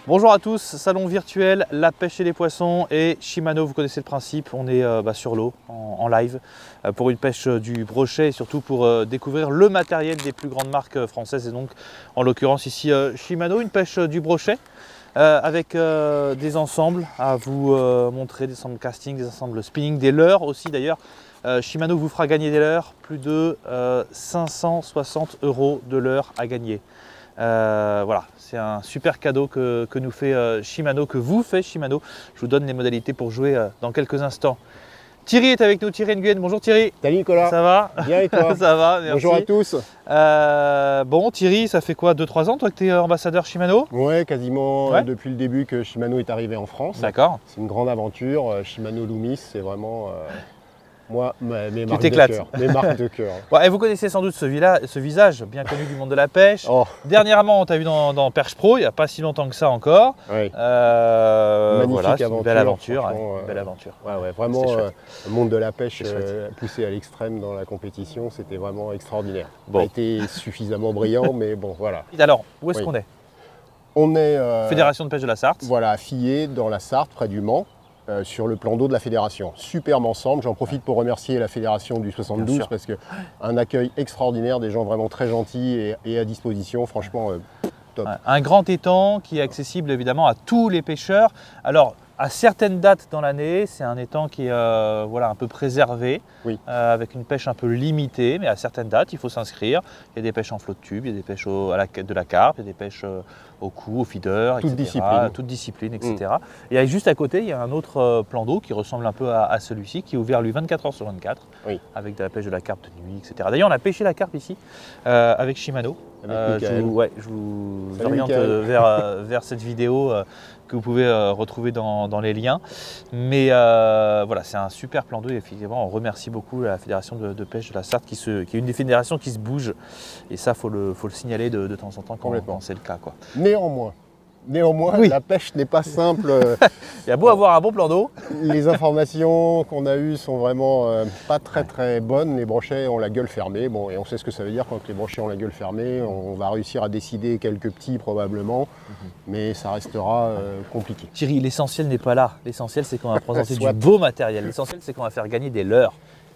Bonjour à tous, salon virtuel, la pêche et les poissons et Shimano, vous connaissez le principe, on est sur l'eau, en live, pour une pêche du brochet et surtout pour découvrir le matériel des plus grandes marques françaises et donc en l'occurrence ici Shimano, une pêche du brochet avec des ensembles à vous montrer, des ensembles casting, des ensembles spinning, des leurres aussi d'ailleurs. Shimano vous fera gagner des leurres, plus de 560 € de leurres à gagner. Voilà, c'est un super cadeau que nous fait Shimano, que vous fait Shimano. Je vous donne les modalités pour jouer dans quelques instants. Thierry est avec nous, Thierry Nguyen. Bonjour Thierry. Salut Nicolas. Ça va? Bien et toi? Ça va, merci. Bonjour à tous. Bon Thierry, ça fait quoi, 2-3 ans toi que tu es ambassadeur Shimano? Ouais, quasiment depuis le début que Shimano est arrivé en France. D'accord. C'est une grande aventure. Shimano Loomis, c'est vraiment moi, mes marques de cœur. Bon, et vous connaissez sans doute ce visage bien connu du monde de la pêche. Oh. Dernièrement, on t'a vu dans Perche Pro, il n'y a pas si longtemps que ça encore. Oui. Magnifique voilà, aventure, une belle aventure. Belle aventure. Ouais, vraiment, le monde de la pêche poussé à l'extrême dans la compétition, c'était vraiment extraordinaire. Bon. Ça a été suffisamment brillant, mais bon, voilà. Alors, où est-ce qu'on est? On est Fédération de pêche de la Sarthe. Voilà, à Fillet, dans la Sarthe, près du Mans. Sur le plan d'eau de la fédération. Superbe ensemble, j'en profite pour remercier la fédération du 72 parce qu'un accueil extraordinaire, des gens vraiment très gentils et à disposition, franchement top. Un grand étang qui est accessible évidemment à tous les pêcheurs. Alors à certaines dates dans l'année, c'est un étang qui est voilà, un peu préservé, avec une pêche un peu limitée, mais à certaines dates, il faut s'inscrire. Il y a des pêches en flot de tube, il y a des pêches de la carpe, il y a des pêches au coup, au feeder, etc. Toute discipline, etc. Et juste à côté, il y a un autre plan d'eau qui ressemble un peu à celui-ci, qui est ouvert lui 24 h sur 24, avec de la pêche de la carpe de nuit, etc. D'ailleurs, on a pêché la carpe ici avec Shimano. Je vous oriente vers cette vidéo que vous pouvez retrouver dans les liens. Mais voilà, c'est un super plan d'eau et effectivement, on remercie beaucoup la fédération de pêche de la Sarthe qui est une des fédérations qui se bouge. Et ça, il faut le signaler de temps en temps quand c'est le cas, quoi. Néanmoins, la pêche n'est pas simple. Il y a beau avoir un bon plan d'eau. Les informations qu'on a eues sont vraiment pas très bonnes. Les brochets ont la gueule fermée. Bon, et on sait ce que ça veut dire quand les brochets ont la gueule fermée. On va réussir à décider quelques petits probablement, mais ça restera compliqué. Thierry, l'essentiel n'est pas là. L'essentiel, c'est qu'on va présenter du beau matériel. L'essentiel, c'est qu'on va faire gagner des leurres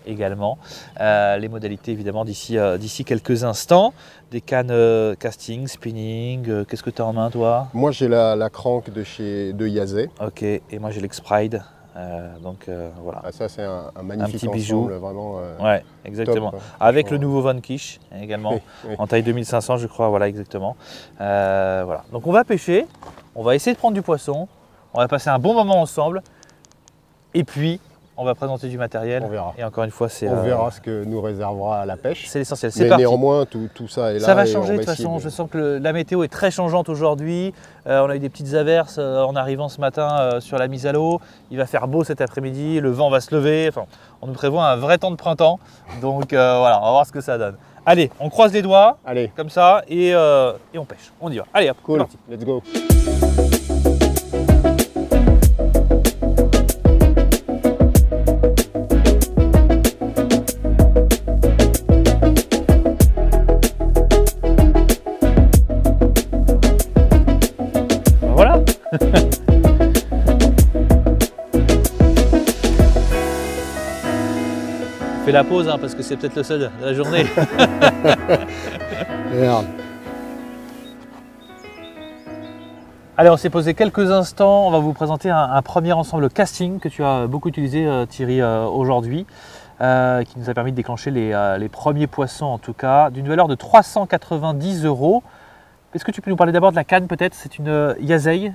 également. Les modalités évidemment d'ici quelques instants. Des cannes casting, spinning, qu'est-ce que tu as en main toi? Moi j'ai la crank de Yazé. Ok, et moi j'ai l'X-Pride. Donc voilà. Ah, ça c'est un magnifique petit bijou. Ensemble, vraiment. Ouais, exactement. Top, avec le nouveau Von Kish également, en taille 2500 je crois, voilà exactement. Voilà. Donc on va pêcher, on va essayer de prendre du poisson, on va passer un bon moment ensemble, et puis on va présenter du matériel. On verra. Et encore une fois, on verra ce que nous réservera la pêche. C'est l'essentiel. Mais néanmoins, tout ça est là. Ça va changer de toute façon. Je sens que la météo est très changeante aujourd'hui. On a eu des petites averses en arrivant ce matin sur la mise à l'eau. Il va faire beau cet après-midi. Le vent va se lever. Enfin, on nous prévoit un vrai temps de printemps. Donc voilà, on va voir ce que ça donne. Allez, on croise les doigts. Allez. Comme ça et on pêche. On y va. Allez, hop, cool. C'est parti. Let's go. Fais la pause parce que c'est peut-être le seul de la journée. Merde. Allez, on s'est posé quelques instants. On va vous présenter un premier ensemble casting que tu as beaucoup utilisé Thierry aujourd'hui, qui nous a permis de déclencher les premiers poissons en tout cas, d'une valeur de 390 €. Est-ce que tu peux nous parler d'abord de la canne peut-être? C'est une Yazei.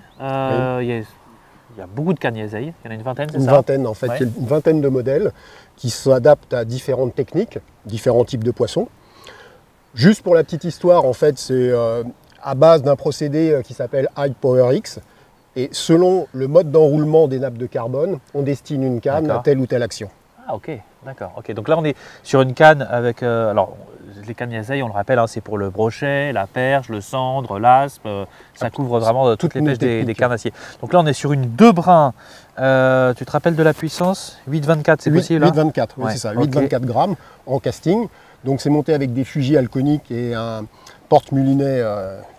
Il y a beaucoup de cannes Yazei, il y en a une vingtaine, c'est ça? Une vingtaine en fait, il y a une vingtaine de modèles qui s'adaptent à différentes techniques, différents types de poissons. Juste pour la petite histoire, en fait, c'est à base d'un procédé qui s'appelle High Power X. Et selon le mode d'enroulement des nappes de carbone, on destine une canne à telle ou telle action. Ah ok, d'accord. Okay. Donc là on est sur une canne avec, alors les cannes Yazei, on le rappelle, hein, c'est pour le brochet, la perche, le cendre, l'aspe, ça couvre vraiment toutes les pêches des carnassiers. Donc là on est sur une 2 brins, tu te rappelles de la puissance? 8,24 c'est possible? 8,24, oui c'est ça, 8,24 grammes en casting. Donc c'est monté avec des Fuji alconiques et un porte-moulinet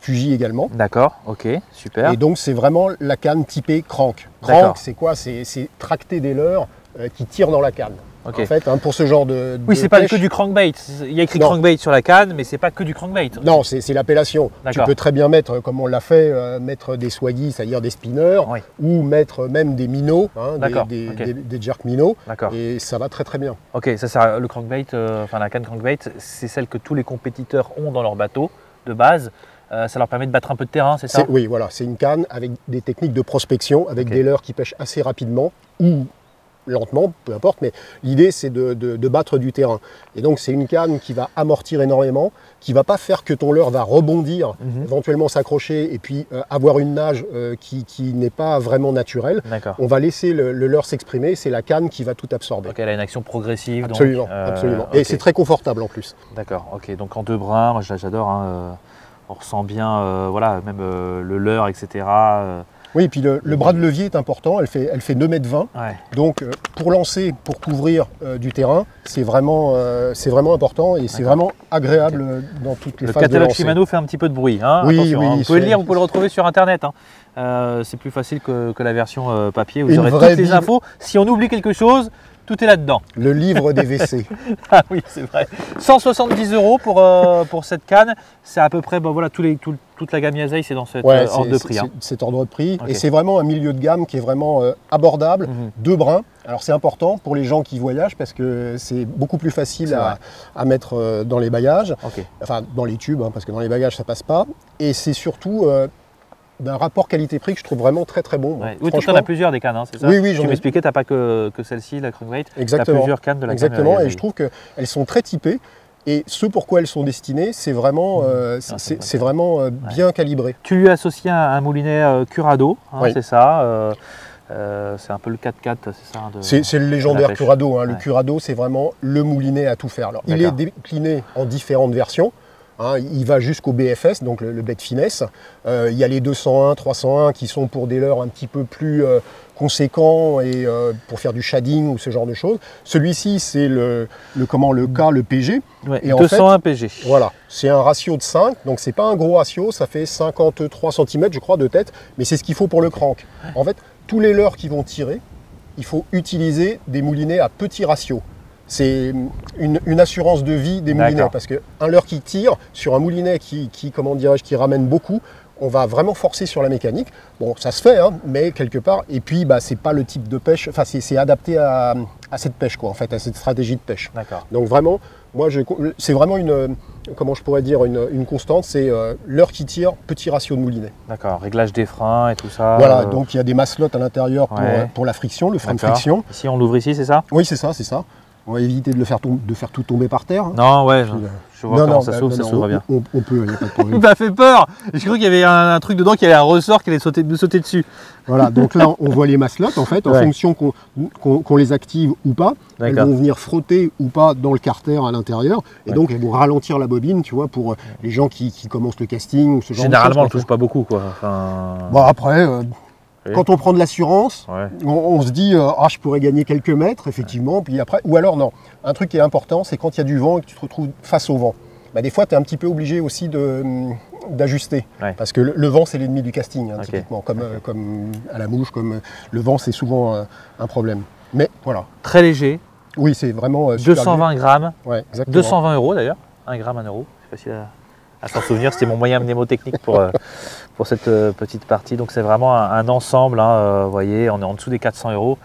Fuji également. D'accord, ok, super. Et donc c'est vraiment la canne typée crank. Crank, c'est quoi? C'est tracter des leurres qui tirent dans la canne. Okay. En fait, pour ce genre de oui, c'est pas que du crankbait. Il y a écrit crankbait sur la canne, mais c'est pas que du crankbait. Non, c'est l'appellation. Tu peux très bien mettre, comme on l'a fait, mettre des swaggy, c'est-à-dire des spinners, oui. Ou mettre même des minots, hein, des jerk minots, et ça va très très bien. Ok, ça le crankbait, enfin la canne crankbait, c'est celle que tous les compétiteurs ont dans leur bateau de base. Ça leur permet de battre un peu de terrain, c'est ça? Oui, voilà, c'est une canne avec des techniques de prospection, avec des leurres qui pêchent assez rapidement ou lentement, peu importe, mais l'idée c'est de battre du terrain. Et donc c'est une canne qui va amortir énormément, qui ne va pas faire que ton leurre va rebondir, éventuellement s'accrocher et puis avoir une nage qui n'est pas vraiment naturelle. On va laisser le leurre s'exprimer, c'est la canne qui va tout absorber. Donc elle a une action progressive. Absolument, donc, absolument. Et c'est très confortable en plus. D'accord, ok. Donc en 2 brins, moi j'adore, hein, on ressent bien, voilà, même le leurre, etc. Oui, et puis le bras de levier est important, elle fait 2,20 m. Ouais. Donc pour lancer, pour couvrir du terrain, c'est vraiment important et c'est vraiment agréable dans toutes les phases de lancer. Le catalogue Shimano fait un petit peu de bruit. Hein. Oui, attention, oui, hein. Vous pouvez le lire, vous pouvez le retrouver sur Internet. Hein. C'est plus facile que la version papier. Vous aurez toutes les infos. Si on oublie quelque chose, tout est là-dedans. Le livre des WC. Ah oui, c'est vrai. 170 € pour cette canne. C'est à peu près, voilà, toute la gamme Yasei, c'est dans cet ordre de prix. Cet ordre de prix. Okay. Et c'est vraiment un milieu de gamme qui est vraiment abordable. 2 brins. Alors c'est important pour les gens qui voyagent parce que c'est beaucoup plus facile à mettre dans les bagages. Okay. Enfin, dans les tubes, hein, parce que dans les bagages, ça passe pas. Et c'est surtout d'un rapport qualité-prix que je trouve vraiment très très bon. Ouais. Oui, tu en as plusieurs des cannes, hein, c'est ça? Oui, tu m'expliquais, tu n'as pas que celle-ci, la crankbait. Exactement. Tu as plusieurs cannes de la gamme. Exactement, et je trouve qu'elles sont très typées. Et ce pourquoi elles sont destinées, c'est vraiment, bien calibré. Tu lui as associé un moulinet Curado, hein, c'est ça c'est un peu le 4x4, c'est ça? C'est le légendaire Curado. Hein. Le Curado, c'est vraiment le moulinet à tout faire. Alors, il est décliné en différentes versions. Hein, il va jusqu'au BFS, donc le bait de finesse. Il y a les 201, 301 qui sont pour des leurres un petit peu plus conséquents et pour faire du shading ou ce genre de choses. Celui-ci, c'est le PG. Ouais, et 201 en fait, PG. Voilà, c'est un ratio de 5, donc c'est pas un gros ratio, ça fait 53 cm, je crois, de tête, mais c'est ce qu'il faut pour le crank. En fait, tous les leurres qui vont tirer, il faut utiliser des moulinets à petit ratio. C'est une assurance de vie des moulinets parce qu'un leurre qui tire sur un moulinet qui ramène beaucoup, on va vraiment forcer sur la mécanique. Bon, ça se fait, hein, mais quelque part, et puis c'est pas le type de pêche, enfin c'est adapté à cette pêche, quoi, en fait, à cette stratégie de pêche. Donc vraiment, moi c'est vraiment une constante, c'est leurre qui tire, petit ratio de moulinet. D'accord, réglage des freins et tout ça. Voilà, donc il y a des maslottes à l'intérieur pour la friction, le frein de friction. Ici on l'ouvre ici, c'est ça? Oui, c'est ça. On va éviter de faire tout tomber par terre. Non, ouais, je vois comment ça s'ouvre bien. On peut, il n'y a pas de problème. Il m'a fait peur. Je crois qu'il y avait un truc dedans qui avait un ressort qui allait sauter dessus. Voilà, donc là, on voit les maslottes, en fait, en fonction qu'on les active ou pas. Elles vont venir frotter ou pas dans le carter à l'intérieur. Et donc, elles vont ralentir la bobine, tu vois, pour les gens qui commencent le casting ou ce genre de choses. Généralement, on ne touche pas beaucoup, quoi. Bon, après... Quand on prend de l'assurance, on se dit je pourrais gagner quelques mètres, effectivement, puis après, ou alors non. Un truc qui est important, c'est quand il y a du vent et que tu te retrouves face au vent. Des fois, tu es un petit peu obligé aussi d'ajuster. Parce que le vent, c'est l'ennemi du casting, hein, typiquement. Comme à la mouche, comme le vent, c'est souvent un problème. Mais voilà. Très léger. Oui, c'est vraiment 220 grammes. Ouais, exactement. 220 € d'ailleurs. 1 gramme, 1 €. C'est facile à s'en souvenir. C'était mon moyen mnémotechnique pour cette petite partie. Donc c'est vraiment un ensemble, hein, vous voyez, on est en dessous des 400 €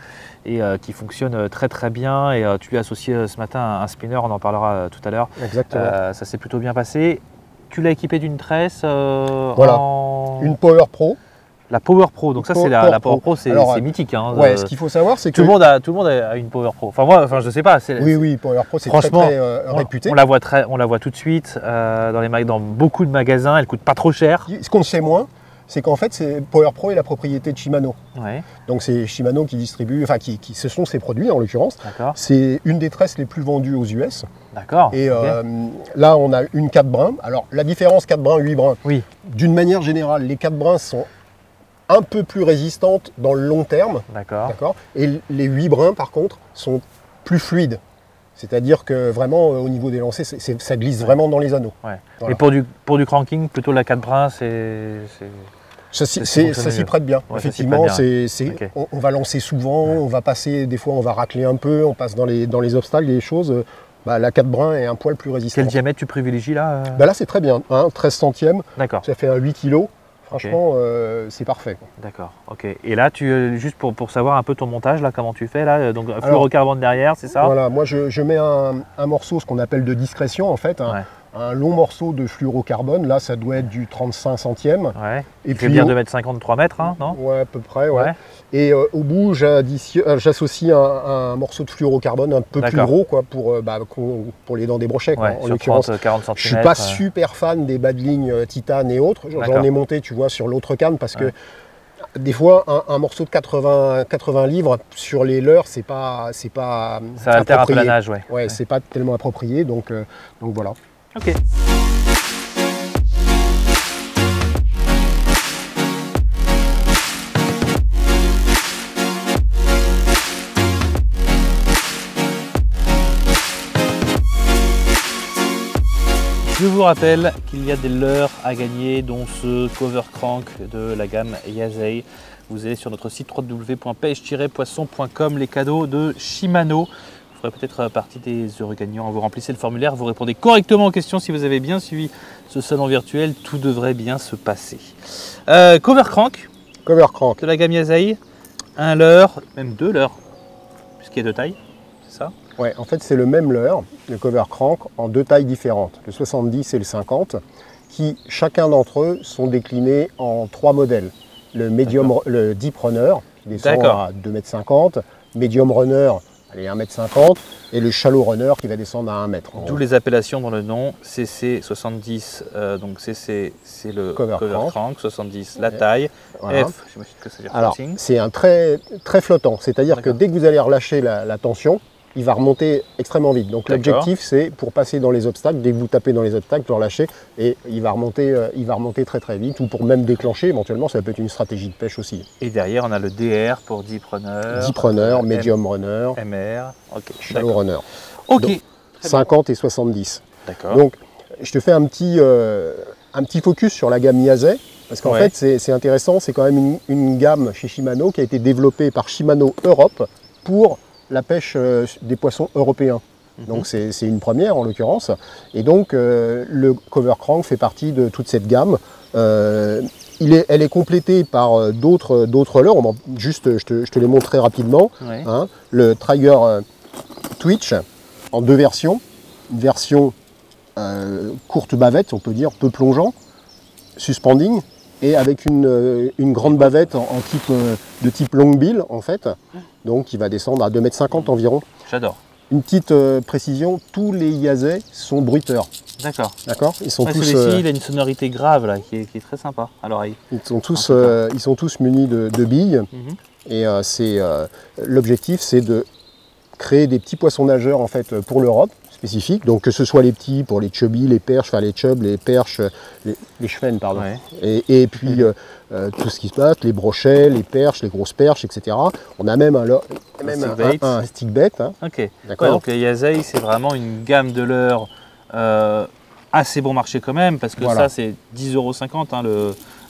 et qui fonctionne très très bien. Et tu lui as associé ce matin un spinner, on en parlera tout à l'heure. Exactement. Ça s'est plutôt bien passé. Tu l'as équipé d'une tresse une Power Pro. La Power Pro, donc ça c'est la Power Pro, c'est mythique. Hein, ce qu'il faut savoir, c'est que tout le monde a une Power Pro. Je sais pas. Oui, Power Pro, c'est très réputé. On la voit tout de suite dans beaucoup de magasins. Elle coûte pas trop cher. Ce qu'on sait moins, c'est qu'en fait, Power Pro est la propriété de Shimano. Donc c'est Shimano qui distribue, ce sont ses produits en l'occurrence. C'est une des tresses les plus vendues aux US. D'accord. Et là, on a une 4 brins. Alors la différence 4 brins, 8 brins. Oui. D'une manière générale, les 4 brins sont un peu plus résistantes dans le long terme. D'accord. Et les 8 brins, par contre, sont plus fluides. C'est-à-dire que vraiment, au niveau des lancers, ça glisse vraiment dans les anneaux. Ouais. Voilà. Et pour du cranking, plutôt la 4 brins, ça s'y prête bien. Ouais, effectivement, okay. On va lancer souvent, on va passer, des fois on va racler un peu, on passe dans les obstacles, des choses. La 4 brins est un poil plus résistante. Quel diamètre tu privilégies là Là c'est très bien, hein, 13 centièmes, ça fait un 8 kg. Franchement, c'est parfait. D'accord, ok. Et là, juste pour savoir un peu ton montage, là, comment tu fais là, donc fluorocarbone derrière, c'est ça? Voilà, moi je mets un morceau, ce qu'on appelle de discrétion en fait, un long morceau de fluorocarbone, là ça doit être du 35 centièmes. Ouais. Et puis bien de mettre 53 mètres, hein, non? Ouais, à peu près, ouais. Et au bout, j'associe un morceau de fluorocarbone un peu plus gros, quoi, pour les dents des brochets. Quoi, en l'occurrence, 40 cm. Je suis pas super fan des bas de ligne titane et autres. J'en ai monté, tu vois, sur l'autre canne parce que des fois, un morceau de 80 livres sur les leurres, c'est pas ça altère un peu la nage, ouais. C'est pas tellement approprié, donc voilà. Ok. Je vous rappelle qu'il y a des leurres à gagner, dont ce cover crank de la gamme Yasei. Vous allez sur notre site www.pêche-poisson.com, les cadeaux de Shimano. Vous ferez peut-être partie des heureux gagnants. Vous remplissez le formulaire, vous répondez correctement aux questions. Si vous avez bien suivi ce salon virtuel, tout devrait bien se passer. Cover crank de la gamme Yasei. Un leurre, même deux leurres, puisqu'il y a deux tailles, c'est ça? Ouais, en fait c'est le même leurre, le cover crank, en deux tailles différentes, le 70 et le 50, qui chacun d'entre eux sont déclinés en trois modèles. Le medium, le deep runner, qui descend à 2,50 m, medium runner, allez, 1,50 m, et le shallow runner qui va descendre à 1 m. D'où les appellations dans le nom, CC70, donc CC c'est le cover crank, 70 la taille, voilà. F, j'imagine que ça veut dire floating. Alors, c'est un très flottant, c'est-à-dire que dès que vous allez relâcher la tension, il va remonter extrêmement vite. Donc l'objectif, c'est pour passer dans les obstacles, dès que vous tapez dans les obstacles, pour relâcher, et il va remonter très vite, ou pour même déclencher, éventuellement, ça peut être une stratégie de pêche aussi. Et derrière, on a le DR pour Deep Runner. Deep Runner, Medium Runner, MR, ok. Shallow Runner. Ok. Donc, 50 et 70. D'accord. Donc, je te fais un petit focus sur la gamme Yasei, parce qu'en fait, c'est intéressant, c'est quand même une gamme chez Shimano qui a été développée par Shimano Europe pour la pêche des poissons européens. Donc c'est une première en l'occurrence. Et donc le cover crank fait partie de toute cette gamme. Elle est complétée par d'autres leurres. Juste, je te les montre très rapidement. Hein. Le Trigger Twitch en deux versions. Une version courte bavette, on peut dire, peu plongeant, suspending, et avec une grande bavette de type long bill en fait, donc qui va descendre à 2,50 m environ. J'adore. Une petite précision, tous les Yasei sont bruiteurs. D'accord. D'accord. Ils sont tous. Celui-ci, il a une sonorité grave là, qui est très sympa à l'oreille. Ils sont tous munis de billes. Et l'objectif, c'est de créer des petits poissons nageurs en fait pour l'Europe. Spécifiques, donc que ce soit les petits pour les chubby, les perches, enfin les chubs, les perches, les chevens, pardon, et puis tout ce qui se passe, les brochets, les perches, les grosses perches, etc. On a même un stick bait. Hein. Ok, d'accord. Donc les Yasei, c'est vraiment une gamme de leurres assez bon marché quand même, parce que ça c'est 10,50 € hein,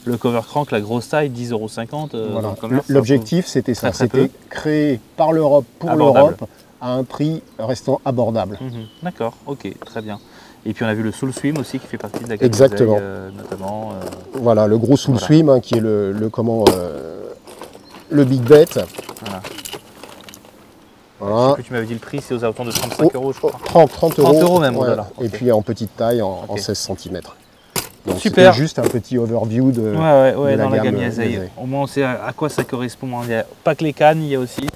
le cover crank, la grosse taille, 10,50 €. Voilà. L'objectif c'était ça, c'était créé par l'Europe pour l'Europe, à un prix restant abordable. D'accord, ok, très bien. Et puis on a vu le Soul Swim aussi qui fait partie de la gamme. Exactement. Notamment. Voilà, le gros Soul Swim hein, qui est le Big Bet. Voilà. Voilà. Tu m'avais dit le prix, c'est aux alentours de 35 €, je crois. 30 € même. Ouais. Voilà. Et puis en petite taille, en 16 cm. Donc super. Juste un petit overview de dans la gamme Yasei. Au moins on sait à quoi ça correspond. Il n'y a pas que les cannes, il y a aussi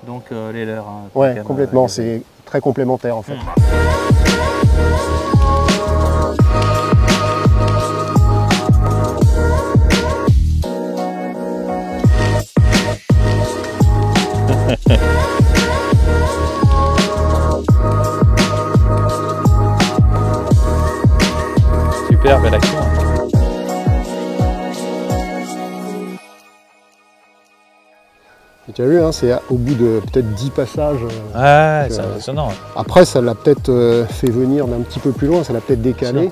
donc les leurres. Hein, ouais, complètement, c'est très complémentaire en fait. Super belle action. Tu as vu, hein, c'est au bout de peut-être 10 passages. Ouais, c'est impressionnant. Après, ça l'a peut-être fait venir d'un petit peu plus loin, ça l'a peut-être décalé.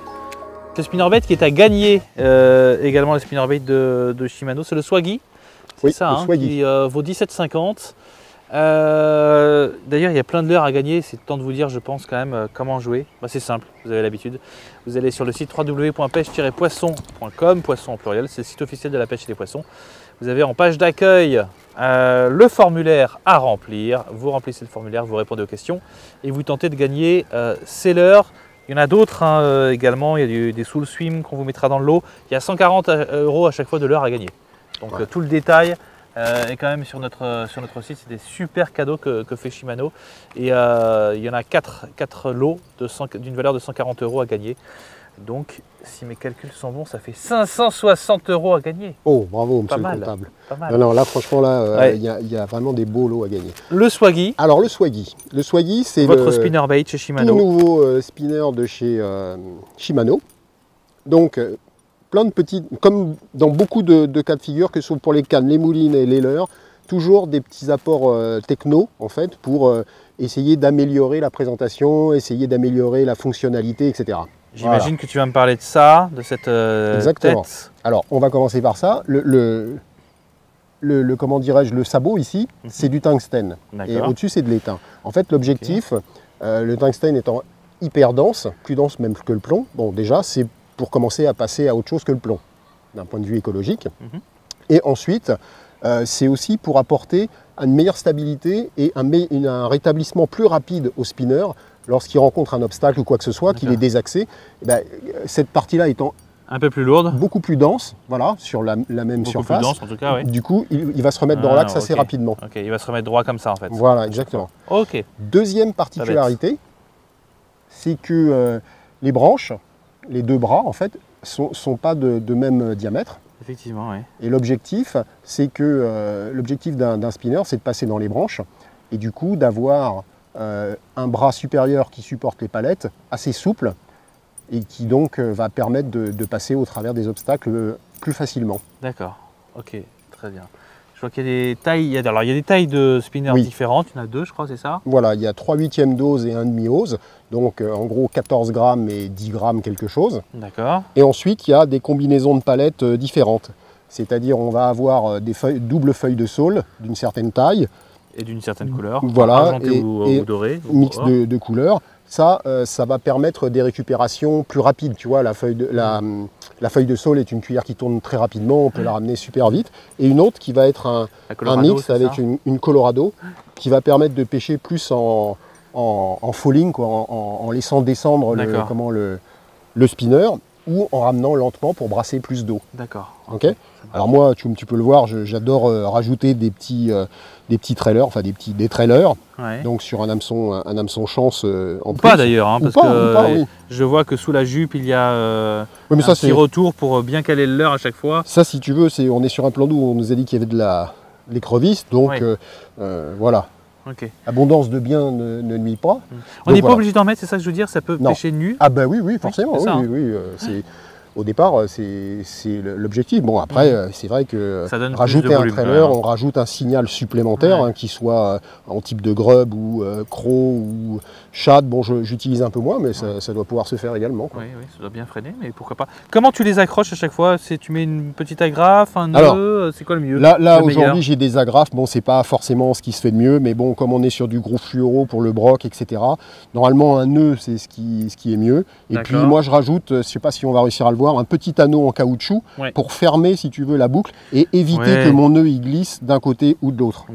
Le spinnerbait qui est à gagner également, le spinnerbait de Shimano, c'est le Swaggy. C'est ça, hein, qui vaut 17,50. D'ailleurs, il y a plein de leurres à gagner. C'est le temps de vous dire, je pense, quand même, comment jouer. Bah, c'est simple, vous avez l'habitude. Vous allez sur le site www.pêche-poisson.com, poisson en pluriel, c'est le site officiel de la pêche et des poissons. Vous avez en page d'accueil le formulaire à remplir. Vous remplissez le formulaire, vous répondez aux questions et vous tentez de gagner ces leurres. Il y en a d'autres hein, également, il y a des soul swim qu'on vous mettra dans le lot. Il y a 140 € à chaque fois de leurres à gagner. Donc tout le détail est quand même sur notre site. C'est des super cadeaux que fait Shimano. Et il y en a 4 lots d'une valeur de 140 € à gagner. Donc si mes calculs sont bons, ça fait 560 € à gagner. Oh bravo monsieur le comptable. Pas mal. Non, là franchement là, il y a vraiment des beaux lots à gagner. Le Swaggy. Alors le Swaggy c'est votre spinnerbait chez Shimano. Tout nouveau spinner de chez Shimano. Donc plein de petites, comme dans beaucoup de cas de figure, que ce soit pour les cannes, les moulines et les leurres, toujours des petits apports techno en fait pour essayer d'améliorer la présentation, essayer d'améliorer la fonctionnalité, etc. J'imagine que tu vas me parler de ça, de cette Exactement. tête. Alors, on va commencer par ça. Comment dirais-je, le sabot ici, c'est du tungstène. Et au-dessus, c'est de l'étain. En fait, l'objectif, le tungstène étant hyper dense, plus dense même que le plomb, bon, déjà, c'est pour commencer à passer à autre chose que le plomb, d'un point de vue écologique. Et ensuite, c'est aussi pour apporter une meilleure stabilité et un rétablissement plus rapide au spinner lorsqu'il rencontre un obstacle ou quoi que ce soit, qu'il est désaxé. Ben, cette partie-là étant un peu plus lourde, beaucoup plus dense, voilà, sur la même surface. Plus dense, en tout cas, oui. Du coup, il va se remettre dans l'axe assez rapidement. Ok, il va se remettre droit comme ça en fait. Voilà, exactement. Ok. Deuxième particularité, c'est que les branches, les deux bras en fait, sont pas de même diamètre. Effectivement, oui. Et l'objectif, c'est que l'objectif d'un spinner, c'est de passer dans les branches et du coup d'avoir un bras supérieur qui supporte les palettes, assez souple, et qui donc va permettre de passer au travers des obstacles plus facilement. D'accord, ok, très bien. Je vois qu'il y a des tailles, il y a des tailles de spinners différentes, il y en a 2 je crois, c'est ça? Voilà, il y a 3/8 dose et 1,5 ose, donc en gros 14 grammes et 10 grammes quelque chose. D'accord. Et ensuite il y a des combinaisons de palettes différentes, c'est-à-dire on va avoir des doubles feuilles de saule d'une certaine taille. Et d'une certaine couleur, voilà, argenté ou doré. Mix de couleurs. Ça va permettre des récupérations plus rapides. Tu vois, la feuille de saule est une cuillère qui tourne très rapidement, on peut la ramener super vite. Et une autre qui va être un mix avec une Colorado qui va permettre de pêcher plus en falling, quoi, en laissant descendre le spinner ou en ramenant lentement pour brasser plus d'eau. D'accord. Okay. Alors moi, tu peux le voir, j'adore rajouter des petits trailers, enfin des trailers, donc sur un hameçon chance en plus. Pas d'ailleurs, hein, parce que je vois que sous la jupe il y a un petit retour pour bien caler le leurre à chaque fois. Ça, si tu veux, on est sur un plan d'eau où on nous a dit qu'il y avait de l'écrevisse, donc voilà. Okay. Abondance de biens ne nuit pas. On n'est pas obligé d'en mettre, c'est ça que je veux dire, ça peut pêcher nu. Ah ben oui, forcément, oui. Au départ, c'est l'objectif. Bon, après, c'est vrai que rajouter un trailer, on rajoute un signal supplémentaire, qui soit en type de grub ou croc ou shad. Bon, j'utilise un peu moins, mais ça doit pouvoir se faire également, quoi. Oui, ça doit bien freiner, mais pourquoi pas. Comment tu les accroches à chaque fois? Tu mets une petite agrafe, un nœud, c'est quoi le mieux? Là aujourd'hui, j'ai des agrafes. Bon, c'est pas forcément ce qui se fait de mieux, mais bon, comme on est sur du gros fluoro pour le broc, etc., normalement, un nœud, c'est ce qui est mieux. Et puis, moi, je rajoute, je sais pas si on va réussir à le voir, un petit anneau en caoutchouc pour fermer, si tu veux, la boucle et éviter que mon nœud il glisse d'un côté ou de l'autre.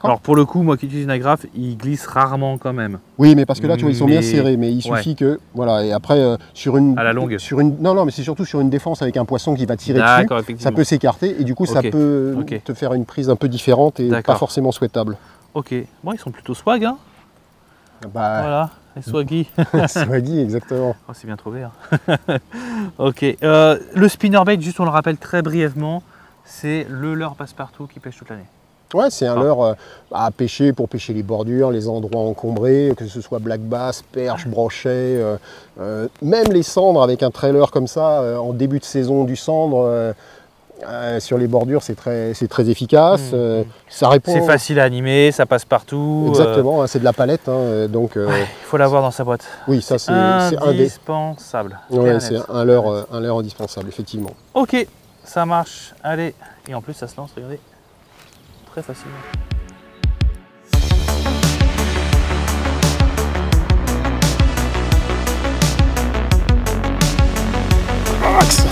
Alors pour le coup, moi qui utilise une agrafe, il glisse rarement quand même. Oui, mais parce que là, tu vois, ils sont bien serrés, mais il suffit que, voilà, et après sur une à la longue, non, mais c'est surtout sur une défense avec un poisson qui va tirer dessus, ça peut s'écarter et du coup, ça peut te faire une prise un peu différente et pas forcément souhaitable. Ok, bon, ils sont plutôt swag, hein. Voilà. Les Swaggy. Swaggy, exactement. Oh, c'est bien trouvé. Hein. Ok. Le spinnerbait, juste on le rappelle très brièvement, c'est le leurre passe-partout qui pêche toute l'année. Ouais, c'est un leurre à pêcher pour pêcher les bordures, les endroits encombrés, que ce soit black bass, perche, brochet, même les cendres avec un trailer comme ça, en début de saison du cendre. Sur les bordures, c'est très efficace. Ça répond. C'est facile à animer, ça passe partout. Exactement, c'est de la palette. Donc, il faut l'avoir dans sa boîte. Oui, ça c'est indispensable. Ouais, c'est un leurre indispensable, effectivement. Ok, ça marche. Allez. Et en plus, ça se lance, regardez, très facilement. Max.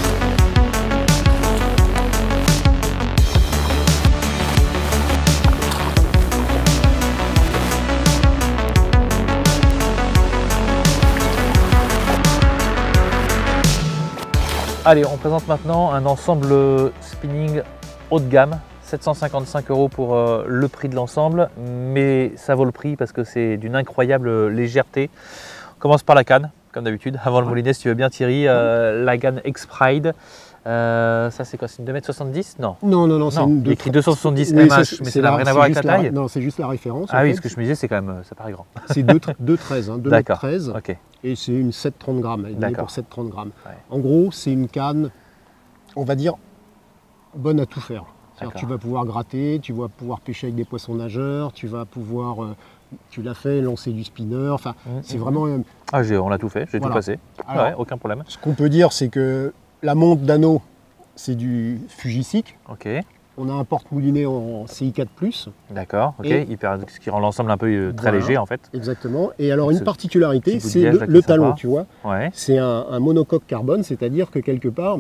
Allez, on présente maintenant un ensemble spinning haut de gamme, 755 € pour le prix de l'ensemble, mais ça vaut le prix parce que c'est d'une incroyable légèreté. On commence par la canne, comme d'habitude, avant le moulinet si tu veux bien Thierry, la canne X-Pride. Ça c'est quoi, c'est une 2,70 m? Non, c'est une écrit 270 oui, MH, mais ça n'a rien à voir avec la taille. Non, c'est juste la référence. Ah oui, ce que je me disais, c'est quand même, ça paraît grand. C'est 2,13 m, 2,13 m. Ok. Et c'est une 730 grammes, elle est pour 730 grammes. Ouais. En gros, c'est une canne, on va dire, bonne à tout faire. Tu vas pouvoir gratter, tu vas pouvoir pêcher avec des poissons nageurs, tu vas pouvoir, tu l'as fait, lancer du spinner, enfin, c'est vraiment... Ah, on l'a tout fait, j'ai tout passé, alors, aucun problème. Ce qu'on peut dire, c'est que la monte d'anneau, c'est du Fujisic. Ok. On a un porte-moulinet en CI4+. D'accord, ok, ce qui rend l'ensemble un peu très léger en fait. Exactement. Et alors une particularité, c'est le talon, tu vois. Ouais. C'est un monocoque carbone, c'est-à-dire que quelque part,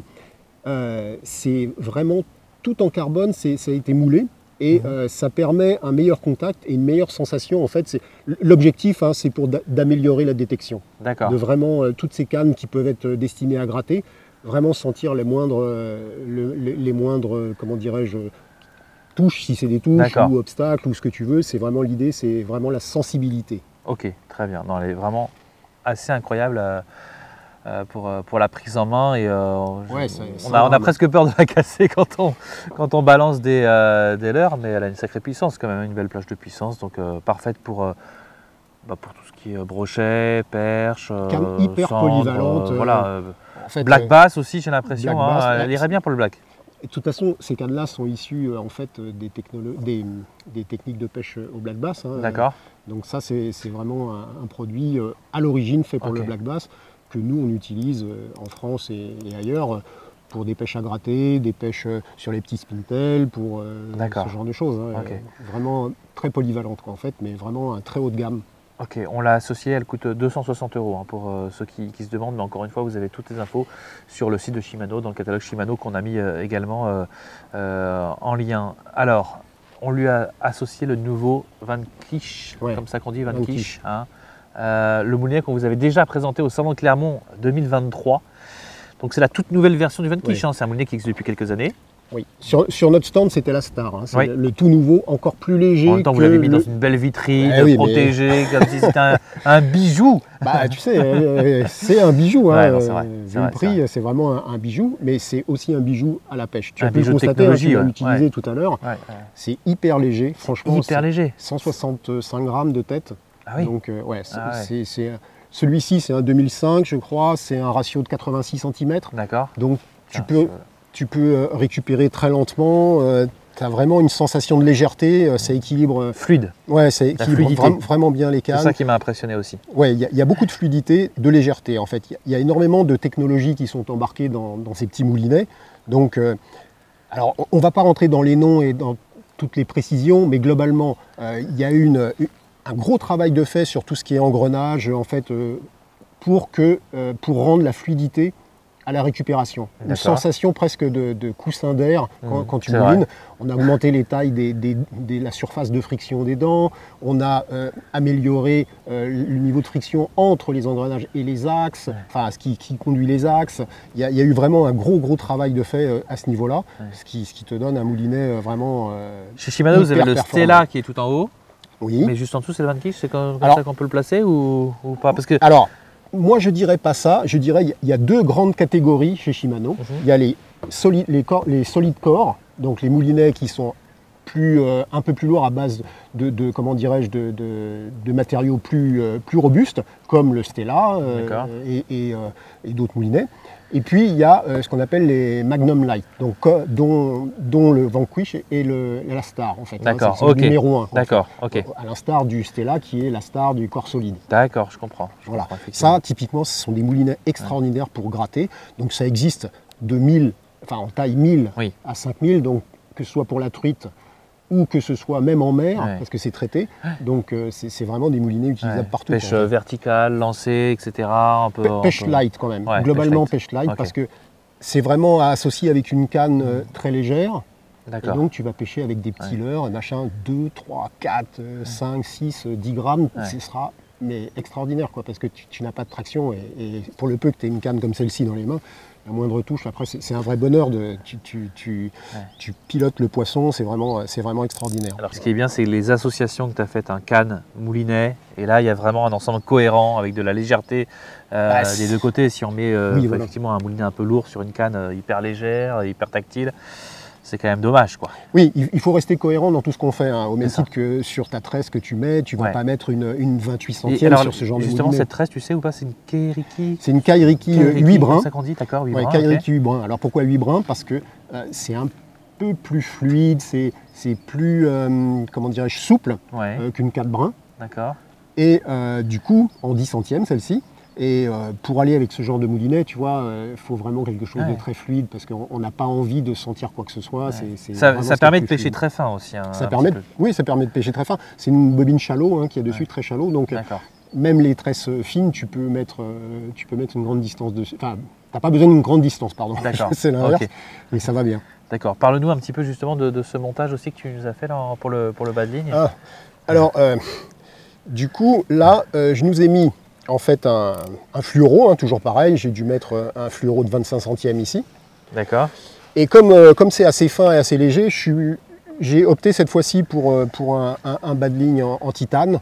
c'est vraiment tout en carbone, ça a été moulé. Et ça permet un meilleur contact et une meilleure sensation. En fait, l'objectif, c'est pour d'améliorer la détection. D'accord. De vraiment, toutes ces cannes qui peuvent être destinées à gratter, vraiment sentir les moindres comment dirais-je, touches, si c'est des touches ou obstacles ou ce que tu veux. C'est vraiment l'idée, c'est vraiment la sensibilité. Ok, très bien. Non, elle est vraiment assez incroyable pour la prise en main. Et, on a presque peur de la casser quand on balance des leurres, mais elle a une sacrée puissance, quand même, une belle plage de puissance. Donc parfaite pour tout ce qui est brochet, perche, canne hyper polyvalente. Voilà. En fait, black bass aussi, j'ai l'impression. Elle irait bien pour le black. Et de toute façon, ces cannes-là sont issues en fait des techniques de pêche au black bass. D'accord. Donc ça, c'est vraiment un produit à l'origine fait pour le black bass que nous, on utilise en France et ailleurs pour des pêches à gratter, des pêches sur les petits spintails, pour ce genre de choses. Vraiment très polyvalente en fait, mais vraiment un très haut de gamme. Ok, on l'a associée, elle coûte 260 € pour ceux qui se demandent, mais encore une fois, vous avez toutes les infos sur le site de Shimano, dans le catalogue Shimano qu'on a mis également en lien. Alors, on lui a associé le nouveau Vanquish, comme ça qu'on dit, Vanquish. Le moulinet qu'on vous avait déjà présenté au Salon de Clermont 2023. Donc c'est la toute nouvelle version du Vanquish, c'est un moulinet qui existe depuis quelques années. Oui, sur notre stand, c'était la star. C'est le tout nouveau, encore plus léger. En même temps, vous l'avez mis dans une belle vitrine, protégée, comme si c'était un bijou. Bah, tu sais, c'est un bijou. Vu le prix, c'est vraiment un bijou, mais c'est aussi un bijou à la pêche. Tu as pu le constater, tu l'as utilisé tout à l'heure. C'est hyper léger, franchement. Hyper léger. 165 grammes de tête. Ah oui. Donc, celui-ci, c'est un 2005, je crois. C'est un ratio de 86 cm. D'accord. Donc, tu peux récupérer très lentement, tu as vraiment une sensation de légèreté, ça équilibre... Fluide. Ouais, ça équilibre vraiment bien les cannes. C'est ça qui m'a impressionné aussi. Ouais, il y a beaucoup de fluidité, de légèreté en fait. Il y a énormément de technologies qui sont embarquées dans ces petits moulinets. Donc, alors on ne va pas rentrer dans les noms et dans toutes les précisions, mais globalement, il y a un gros travail de fait sur tout ce qui est engrenage, en fait, pour rendre la fluidité à la récupération. Une sensation presque de coussin d'air quand tu moulines. On a augmenté les tailles la surface de friction des dents, on a amélioré le niveau de friction entre les engrenages et les axes, enfin ce qui conduit les axes. Il y a eu vraiment un gros travail de fait à ce niveau-là, ce qui te donne un moulinet vraiment Chez Shimano, vous avez le Stella qui est tout en haut. Oui. Mais juste en dessous, c'est le Vanquish, c'est comme ça qu'on peut le placer ou pas? Parce que... Alors, moi, je dirais pas ça. Je dirais il y a deux grandes catégories chez Shimano. Il y a les solid core, donc les moulinets qui sont un peu plus lourds à base comment dirais-je, de matériaux plus robustes, comme le Stella et d'autres moulinets. Et puis il y a ce qu'on appelle les Magnum Light, donc, dont le Vanquish est la star en fait. D'accord, c'est le numéro 1. D'accord, ok. À l'instar du Stella qui est la star du corps solide. D'accord, je comprends. Voilà. Ça, typiquement, ce sont des moulinets extraordinaires pour gratter. Donc ça existe de 1000, enfin en taille 1000 à 5000, donc que ce soit pour la truite ou que ce soit même en mer, parce que c'est traité. Donc c'est vraiment des moulinets utilisables partout. Pêche verticale, lancée, etc. Pêche light quand même. Globalement pêche light, parce que c'est vraiment associé avec une canne très légère. Et donc tu vas pêcher avec des petits leurres, machin, 2, 3, 4, 5, 6, 10 grammes. Ce sera extraordinaire, quoi, parce que tu n'as pas de traction. Et pour le peu que tu aies une canne comme celle-ci dans les mains, la moindre touche, après c'est un vrai bonheur, tu pilotes le poisson, c'est vraiment extraordinaire. Alors ce qui est bien, c'est les associations que tu as faites, un canne, moulinet, et là il y a vraiment un ensemble cohérent avec de la légèreté des deux côtés. Si on met effectivement un moulinet un peu lourd sur une canne hyper légère, hyper tactile, c'est quand même dommage, quoi. Oui, il faut rester cohérent dans tout ce qu'on fait, au même titre que sur ta tresse que tu mets, tu ne vas pas mettre une 28 centième sur ce genre de moulinet. Justement, cette tresse, tu sais ou pas, c'est une Kairiki? C'est une Kairiki 8 brins. C'est ça qu'on dit, d'accord, 8 brins. Kairiki 8 brins. Alors pourquoi 8 brins? Parce que c'est un peu plus fluide, c'est plus, comment dirais-je, souple qu'une 4 brins. D'accord. Et du coup, en 10 centièmes, celle-ci. Et pour aller avec ce genre de moulinet, tu vois, il faut vraiment quelque chose de très fluide, parce qu'on n'a pas envie de sentir quoi que ce soit. Ça permet de pêcher très fin aussi. Oui, ça permet de pêcher très fin. C'est une bobine shallow qui est dessus, très shallow. Donc même les tresses fines, tu peux mettre une grande distance dessus. Enfin, tu n'as pas besoin d'une grande distance, pardon. C'est l'inverse, mais ça va bien. D'accord. Parle-nous un petit peu justement de ce montage aussi que tu nous as fait là, pour le bas de ligne. Alors, du coup, là, je nous ai mis en fait un fluoro, toujours pareil, j'ai dû mettre un fluoro de 25 centièmes ici. D'accord. Et comme c'est assez fin et assez léger, j'ai opté cette fois-ci pour un bas de ligne en titane,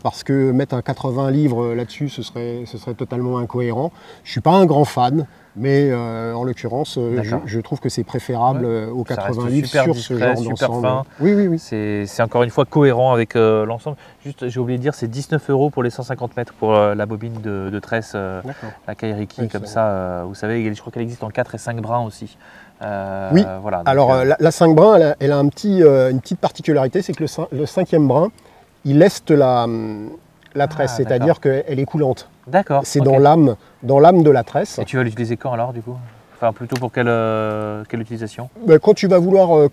parce que mettre un 80 livres là-dessus, ce serait totalement incohérent. Je ne suis pas un grand fan, mais en l'occurrence, je trouve que c'est préférable aux 80 livres sur ce genre d'ensemble. Oui. C'est encore une fois cohérent avec l'ensemble. Juste, j'ai oublié de dire, c'est 19 € pour les 150 mètres pour la bobine de tresse, la Kairiki, comme ça. Vous savez, je crois qu'elle existe en 4 et 5 brins aussi. Oui, voilà, donc, alors la 5 brins, elle a une petite particularité, c'est que le 5e brin, il leste la tresse, c'est-à-dire qu'elle est coulante. D'accord. C'est dans l'âme de la tresse. Et tu vas l'utiliser quand alors, du coup? Enfin, plutôt pour quelle utilisation? Quand tu vas vouloir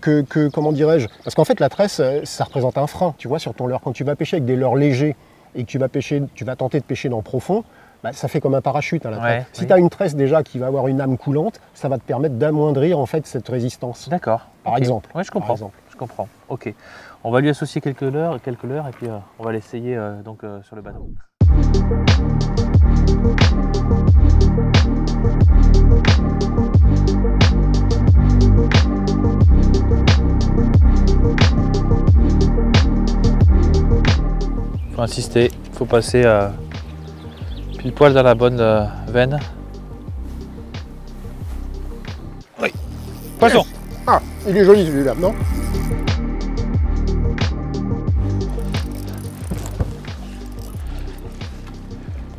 comment dirais-je, parce qu'en fait la tresse, ça représente un frein, tu vois, sur ton leurre. Quand tu vas pêcher avec des leurres légers et que tu vas tenter de pêcher dans profond, ça fait comme un parachute. La tresse. Si tu as une tresse déjà qui va avoir une âme coulante, ça va te permettre d'amoindrir en fait cette résistance. D'accord. Par exemple. Oui, je comprends. Je comprends. Ok. On va lui associer quelques leurres et puis on va l'essayer sur le bateau. Il faut insister, il faut passer pile poil dans la bonne veine. Oui. Poisson. Yes. Ah, il est joli celui-là, non?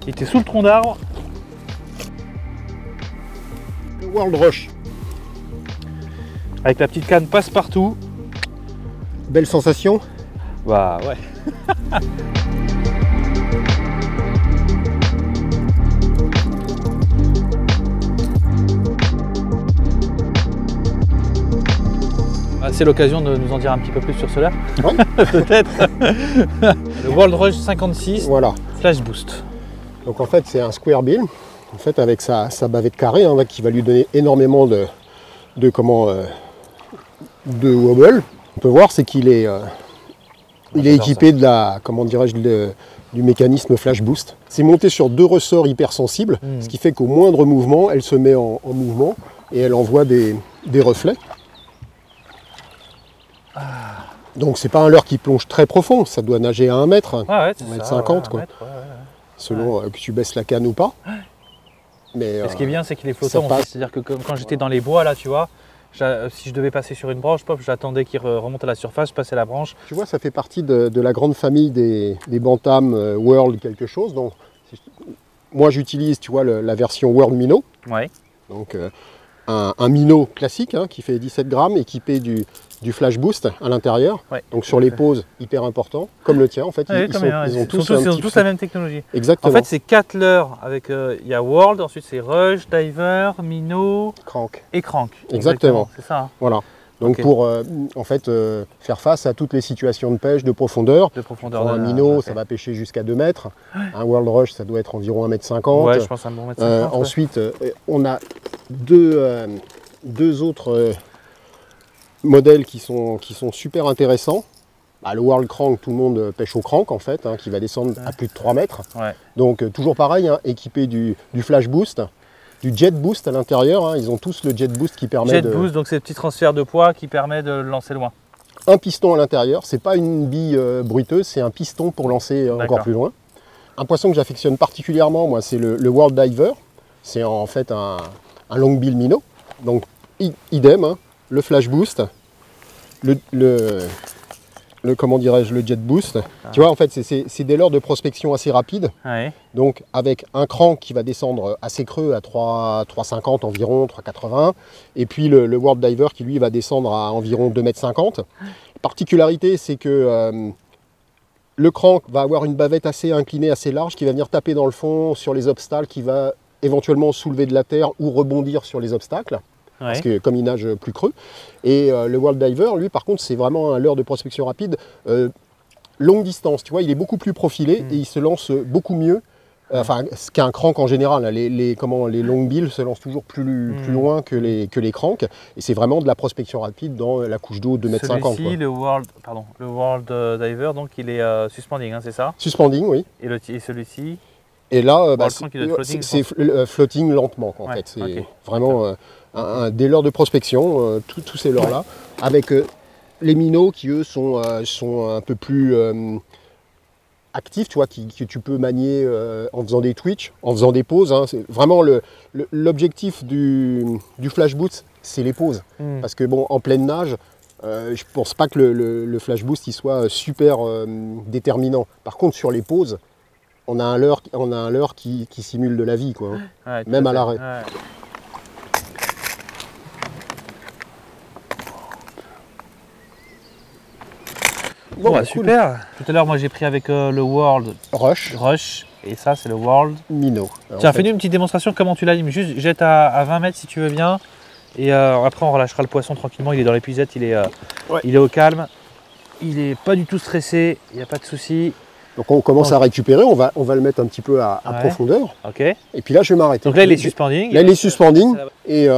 Qui était sous le tronc d'arbre. Le World Rush. Avec la petite canne passe-partout. Belle sensation. Bah ouais. C'est l'occasion de nous en dire un petit peu plus sur cela. Ouais. Peut-être. Le World Rush 56 voilà. Flash Boost. Donc en fait c'est un square bill, en fait avec sa bavette carrée qui va lui donner énormément de wobble. On peut voir c'est qu'il est, équipé de la, comment dirais-je, du mécanisme Flash Boost. C'est monté sur 2 ressorts hypersensibles, ce qui fait qu'au moindre mouvement, elle se met en mouvement et elle envoie des reflets. Donc c'est pas un leurre qui plonge très profond, ça doit nager à 1 mètre, 1 mètre 50 quoi. Selon que tu baisses la canne ou pas. Mais ce qui est bien, c'est qu'il est flottant aussi. C'est-à-dire que quand j'étais dans les bois là, tu vois, si je devais passer sur une branche, pop, j'attendais qu'il remonte à la surface, je passais la branche. Tu vois, ça fait partie de la grande famille des Bantam World quelque chose. Donc, moi, j'utilise, tu vois, la version World Minnow. Ouais. Donc, un minnow classique hein, qui fait 17 grammes, équipé du Flash Boost à l'intérieur. Ouais. Donc sur les poses, hyper important, comme le tien en fait. Ils ont tous la même technologie. Exactement. En fait, c'est 4 leurres avec, il y a World, ensuite c'est Rush, Diver, Minnow Crank. Et Crank. Exactement. C'est ça. Hein. Voilà. Donc pour en fait faire face à toutes les situations de pêche de profondeur. Un minnow, ça va pêcher jusqu'à 2 mètres. Un World Rush, ça doit être environ 1,50 m. Ouais, je pense à 1,50 m. Ensuite, on a deux autres modèles qui sont super intéressants. Bah, le World Crank, tout le monde pêche au crank en fait, hein, qui va descendre à plus de 3 mètres. Ouais. Donc toujours pareil, hein, équipé du Flash Boost. Du Jet Boost à l'intérieur, hein. Ils ont tous le Jet Boost qui permet Boost, donc c'est le petit transfert de poids qui permet de le lancer loin. Un piston à l'intérieur, c'est pas une bille bruiteuse, c'est un piston pour lancer encore plus loin. Un poisson que j'affectionne particulièrement, moi, c'est le World Diver. C'est en fait un longbill minnow. Donc idem, hein, le Flash Boost, comment dirais-je, le Jet Boost. Ah. Tu vois, en fait, c'est des leurres de prospection assez rapides. Ouais. Donc, avec un crank qui va descendre assez creux à 3,50 environ, 3,80. Et puis, le World Diver qui, lui, va descendre à environ 2,50 m. La particularité, c'est que le crank va avoir une bavette assez inclinée, assez large, qui va venir taper dans le fond sur les obstacles, qui va éventuellement soulever de la terre ou rebondir sur les obstacles. Ouais. Parce que comme il nage plus creux. Et le World Diver, lui, par contre, c'est vraiment un leurre de prospection rapide, longue distance. Tu vois, il est beaucoup plus profilé et il se lance beaucoup mieux. Enfin, ce qu'un crank en général. Les longbills se lancent toujours plus loin que les cranks. Et c'est vraiment de la prospection rapide dans la couche d'eau de 2,50 m. Celui-ci, le World Diver, donc il est suspending, hein, c'est ça? Suspending, oui. Et celui-ci? Et là, c'est floating lentement. En fait. C'est vraiment des leurres de prospection, tous ces leurres-là, avec les minnows qui, eux, sont un peu plus actifs, tu vois, que tu peux manier en faisant des twitch, en faisant des pauses. Hein. C'est vraiment l'objectif du Flash Boost, c'est les pauses. Parce que, bon, en pleine nage, je pense pas que le Flash Boost il soit super déterminant. Par contre, sur les pauses, on a un leurre qui simule de la vie, quoi, hein. Ouais, même à l'arrêt. Ouais. Bon, bah, super. Tout à l'heure, moi, j'ai pris avec le World Rush. Et ça, c'est le World Minnow. Tiens, fais-nous une petite démonstration comment tu l'animes. Juste jette à 20 mètres si tu veux bien. Et après, on relâchera le poisson tranquillement. Il est dans l'épuisette, il est au calme. Il n'est pas du tout stressé, il n'y a pas de souci. Donc on commence à récupérer, on va le mettre un petit peu à profondeur. Okay. Et puis là, je vais m'arrêter. Donc là, il est suspending. Là, il est suspending. Et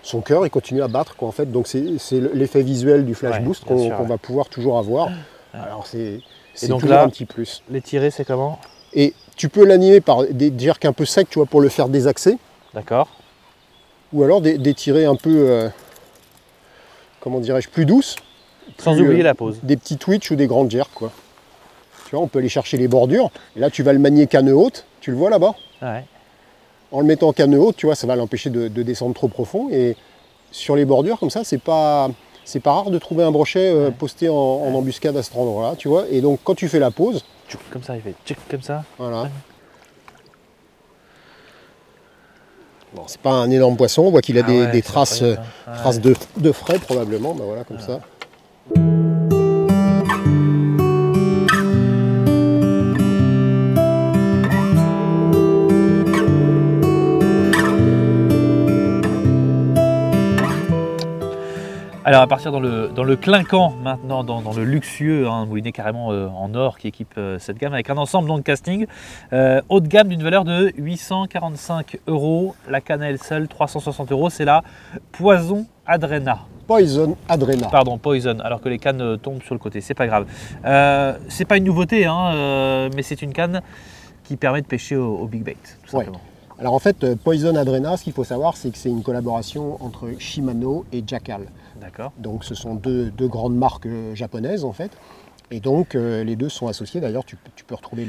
son cœur, il continue à battre, quoi, en fait. Donc c'est l'effet visuel du Flash Boost qu'on va pouvoir toujours avoir. Alors c'est toujours là, un petit plus. Les tirer, c'est comment? Et tu peux l'animer par des jerks un peu secs, tu vois, pour le faire désaxer. D'accord. Ou alors des tirées un peu, comment dirais-je, plus douces. Sans oublier la pose. Des petits twitch ou des grands jerks, quoi. Tu vois, on peut aller chercher les bordures. Et là, tu vas le manier canne haute. Tu le vois là-bas? Ouais. En le mettant canne haute, tu vois, ça va l'empêcher de descendre trop profond. Et sur les bordures, comme ça, c'est pas rare de trouver un brochet posté en embuscade à cet endroit-là, tu vois. Et donc, quand tu fais la pause... Comme ça, il fait tchic comme ça. Voilà. Bon, c'est pas un énorme poisson. On voit qu'il a des traces, traces de frais, probablement. Ben voilà, comme ça. Alors à partir dans le clinquant maintenant, dans le luxueux, hein, moulinet carrément en or qui équipe cette gamme avec un ensemble donc casting haut de gamme d'une valeur de 845 €. La canne à elle seule 360 €, c'est la Poison Adrena. Poison Adrena. Pardon, Poison, alors que les cannes tombent sur le côté, c'est pas grave. C'est pas une nouveauté, hein, mais c'est une canne qui permet de pêcher au big bait, tout simplement. Alors en fait, Poison Adrena, ce qu'il faut savoir, c'est que c'est une collaboration entre Shimano et Jackal. D'accord. Donc ce sont deux grandes marques japonaises en fait. Et donc les deux sont associés. D'ailleurs, tu peux retrouver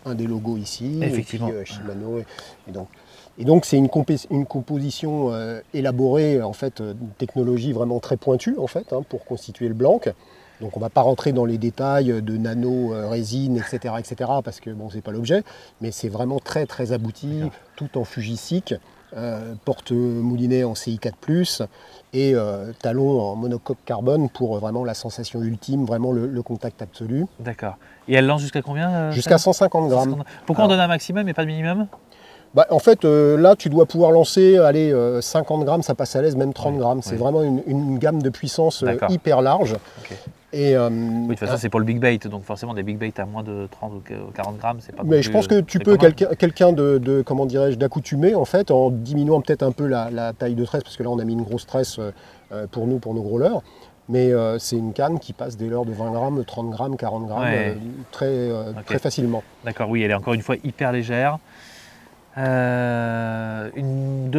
un des logos ici, effectivement, et puis, Shimano. Et donc c'est une composition élaborée, en fait, une technologie vraiment très pointue en fait, hein, pour constituer le blanc. Donc on ne va pas rentrer dans les détails de nano, résine, etc., parce que bon, c'est pas l'objet, mais c'est vraiment très très abouti, tout en fugicique, porte moulinet en CI4+, et talon en monocoque carbone pour vraiment la sensation ultime, vraiment le contact absolu. D'accord. Et elle lance jusqu'à combien Jusqu'à 150 grammes. Pourquoi on donne un maximum et pas de minimum? Bah, en fait, là, tu dois pouvoir lancer, allez, 50 grammes, ça passe à l'aise, même 30 grammes. C'est vraiment une gamme de puissance hyper large. Okay. Et, oui, de toute façon, c'est pour le big bait, donc forcément, des big baits à moins de 30 ou 40 grammes, c'est pas Mais je pense que tu peux, quelqu'un comment dirais-je, d'accoutumé, en fait, en diminuant peut-être un peu la taille de tresse, parce que là, on a mis une grosse tresse pour nos gros leurres. Mais c'est une canne qui passe des leurres de 20 grammes, 30 grammes, 40 grammes, très facilement. D'accord, oui, elle est encore une fois hyper légère. Deux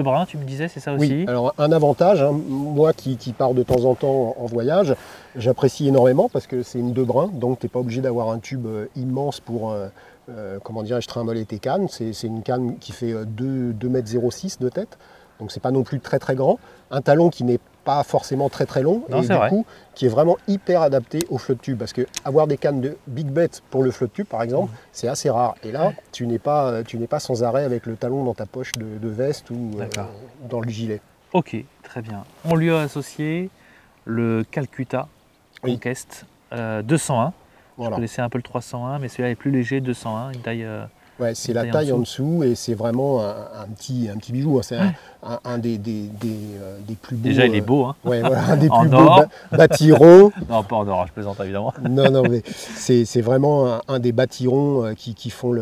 brins, tu me disais, c'est ça aussi? Oui, alors un avantage, hein, moi qui pars de temps en temps en voyage, j'apprécie énormément parce que c'est une 2 brins, donc tu n'es pas obligé d'avoir un tube immense pour, comment dirais-je, trimballer tes cannes. C'est une canne qui fait 2,06 m de tête, donc c'est pas non plus très très grand. Un talon qui n'est pas forcément très très long, non, et du coup qui est vraiment hyper adapté au flotte tube, parce que avoir des cannes de big bet pour le flotte tube par exemple, c'est assez rare, et là tu n'es pas sans arrêt avec le talon dans ta poche de veste ou dans le gilet. Ok, très bien. On lui a associé le Calcutta Conquest 201. Voilà. Je connaissais un peu le 301, mais celui-là est plus léger, 201, une taille... Ouais, c'est la taille en dessous et c'est vraiment un petit bijou. C'est un des plus beaux. Déjà, il est beau. Hein. Ouais, voilà, un des plus beaux bâtirons. Non, pas en or, je plaisante évidemment. Non, mais c'est vraiment un des bâtirons qui sont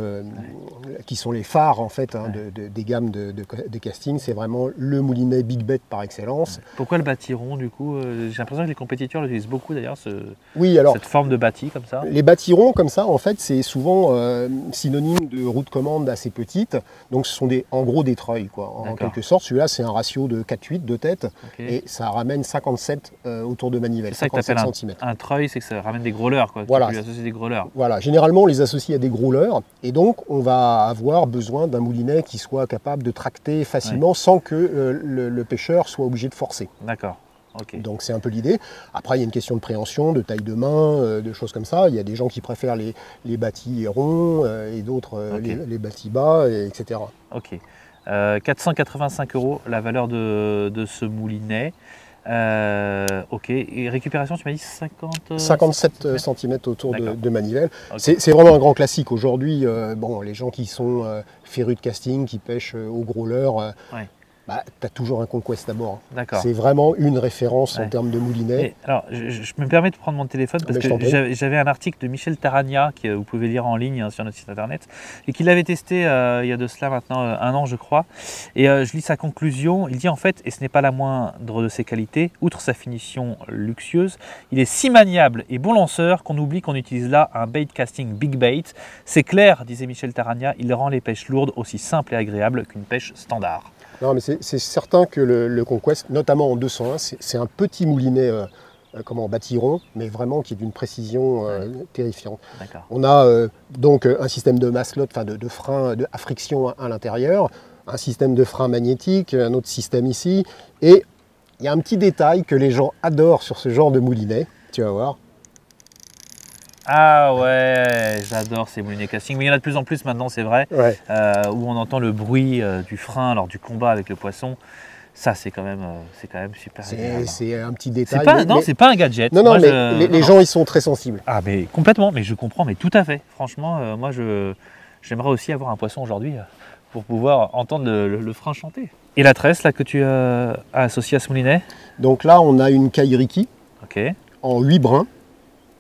les phares en fait des gammes de casting. C'est vraiment le moulinet Big Bet par excellence. Pourquoi le bâtiron du coup? J'ai l'impression que les compétiteurs l'utilisent beaucoup d'ailleurs, cette forme de bâti comme ça. Les bâtirons comme ça, en fait, c'est souvent synonyme de roue de commande assez petite, donc ce sont en gros des treuils quoi, en quelque sorte. Celui-là c'est un ratio de 4,8 de tête et ça ramène 57 autour de manivelle, 57 cm. Un treuil, c'est que ça ramène des gros leurres quoi. Voilà. Tu peux associer des gros leurres. Voilà, généralement on les associe à des gros leurres et donc on va avoir besoin d'un moulinet qui soit capable de tracter facilement sans que le pêcheur soit obligé de forcer. D'accord. Okay. Donc c'est un peu l'idée. Après il y a une question de préhension, de taille de main, de choses comme ça. Il y a des gens qui préfèrent les bâtis ronds et d'autres les bâtis bas, etc. Ok. 485 € la valeur de ce moulinet. Ok. Et récupération, tu m'as dit 57 cm autour de manivelle. Okay. C'est vraiment un grand classique. Aujourd'hui, bon, les gens qui sont férus de casting, qui pêchent au gros leurre, bah, tu as toujours un Conquest d'abord. C'est vraiment une référence en termes de moulinet. Alors, je me permets de prendre mon téléphone parce que j'avais un article de Michel Taragna que vous pouvez lire en ligne sur notre site internet et qu'il avait testé il y a de cela maintenant 1 an je crois. Et je lis sa conclusion, il dit en fait, et ce n'est pas la moindre de ses qualités, outre sa finition luxueuse, il est si maniable et bon lanceur qu'on oublie qu'on utilise là un bait casting big bait. C'est clair, disait Michel Taragna, il rend les pêches lourdes aussi simples et agréables qu'une pêche standard. Non, mais c'est certain que le Conquest, notamment en 201, c'est un petit moulinet bâtiron, mais vraiment qui est d'une précision terrifiante. On a donc un système de maslotte, enfin de frein à friction à l'intérieur, un système de frein magnétique, un autre système ici, et il y a un petit détail que les gens adorent sur ce genre de moulinet, tu vas voir. Ah ouais, j'adore ces moulinets casting, mais il y en a de plus en plus maintenant, c'est vrai, où on entend le bruit du frein lors du combat avec le poisson. Ça, c'est quand même super. C'est un petit détail. C'est pas un gadget. Non, moi, mais les gens, ils sont très sensibles. Ah, mais complètement, mais je comprends, mais tout à fait. Franchement, moi, j'aimerais aussi avoir un poisson aujourd'hui pour pouvoir entendre le frein chanter. Et la tresse là, que tu as associée à ce moulinet? Donc là, on a une Kairiki en 8 brins.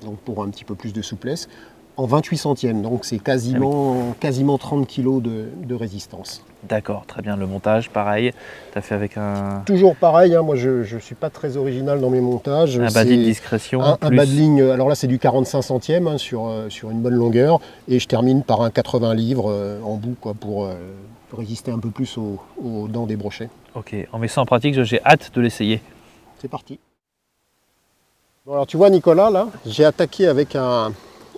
Donc pour un petit peu plus de souplesse, en 28 centièmes, donc c'est quasiment 30 kg de résistance. D'accord, très bien. Le montage, pareil, tu as fait avec un... Toujours pareil, hein, moi je ne suis pas très original dans mes montages. Un bas de ligne discrétion. Un bas de ligne, alors là c'est du 45 centièmes hein, sur une bonne longueur, et je termine par un 80 livres en bout quoi, pour résister un peu plus aux dents des brochets. Ok, on met ça en pratique, j'ai hâte de l'essayer. C'est parti. Bon, alors tu vois Nicolas, là, j'ai attaqué avec un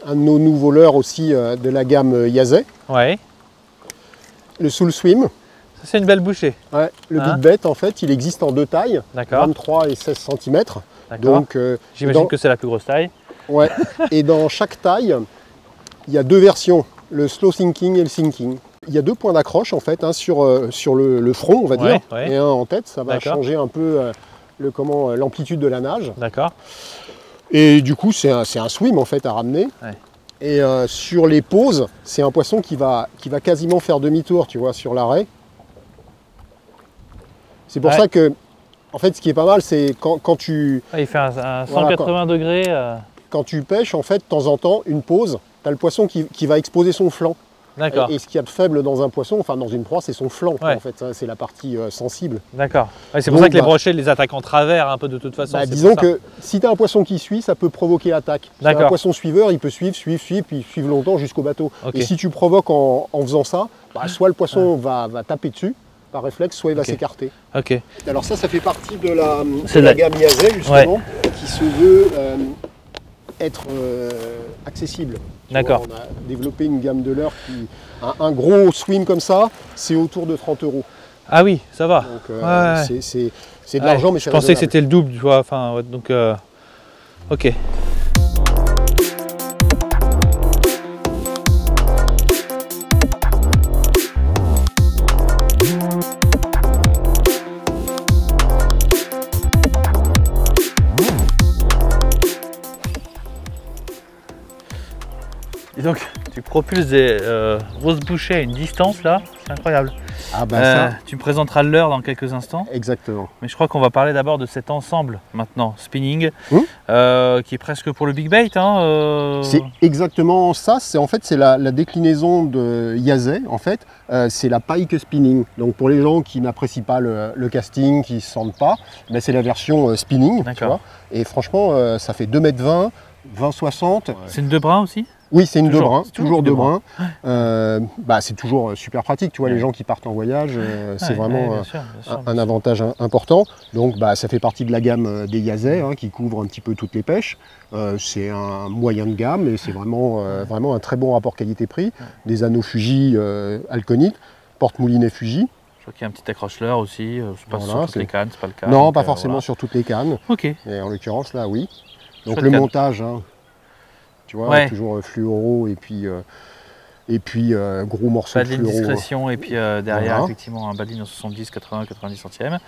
de nos nouveaux leurres aussi de la gamme Yazay. Ouais. Le Soul Swim. Ça c'est une belle bouchée. Ouais, le Big Bet en fait, il existe en 2 tailles, 23 et 16 cm. Donc j'imagine que c'est la plus grosse taille. Ouais. Et dans chaque taille, il y a 2 versions, le slow sinking et le sinking. Il y a 2 points d'accroche en fait, sur le front on va dire, et un en tête, ça va changer un peu l'amplitude de la nage. D'accord. Et du coup c'est un swim en fait à ramener. Ouais. Et sur les pauses, c'est un poisson qui va quasiment faire demi-tour, tu vois, sur l'arrêt. C'est pour ça que, en fait, ce qui est pas mal, c'est quand tu... il fait un 180 degrés. Quand tu pêches, en fait, de temps en temps, une pause, tu as le poisson qui va exposer son flanc. D'accord. Et ce qu'il y a de faible dans un poisson, enfin dans une proie, c'est son flanc, en fait. C'est la partie sensible. D'accord. Ouais, c'est pour ça que les brochets les attaquent en travers un peu de toute façon. Disons que si tu as un poisson qui suit, ça peut provoquer l'attaque. Si tu as un poisson suiveur, il peut suivre, puis suivre longtemps jusqu'au bateau. Et si tu provoques en faisant ça, soit le poisson va taper dessus, par réflexe, soit il va s'écarter. Ok. Alors ça fait partie de la gamme Yazay, justement, qui se veut être accessible. D'accord. On a développé une gamme de leurres qui... Un gros swim comme ça, c'est autour de 30 €. Ah oui, ça va. Donc c'est de l'argent, mais c'est je pensais que c'était le double, tu vois. Enfin, donc, ok. Et donc, tu propulses des grosses bouchées à une distance là, c'est incroyable. Ah ben ça. Tu me présenteras le leurre dans quelques instants. Exactement. Mais je crois qu'on va parler d'abord de cet ensemble maintenant, spinning, qui est presque pour le big bait. C'est exactement ça. En fait, c'est la déclinaison de Yazay. En fait, c'est la pike spinning. Donc pour les gens qui n'apprécient pas le casting, qui ne se sentent pas, ben, c'est la version spinning. Tu vois. Et franchement, ça fait 2,20 m, 20-60. C'est une 2 brins aussi? Oui, c'est une 2 brins, toujours 2 brins. C'est toujours super pratique, tu vois, les gens qui partent en voyage, c'est vraiment un avantage important. Donc ça fait partie de la gamme des Yazay, qui couvre un petit peu toutes les pêches. C'est un moyen de gamme et c'est vraiment un très bon rapport qualité-prix. Des anneaux Fuji Alconite, porte-moulinet Fuji. Je crois qu'il y a un petit accroche-leurre aussi, c'est pas sur toutes les cannes, c'est pas le cas. Non, pas forcément sur toutes les cannes. Ok. Et en l'occurrence là, oui. Donc le montage, tu vois, toujours fluoro et puis gros morceau de fluoro. Badine discrétion et puis derrière effectivement un badine en 70, 80, 90 centièmes.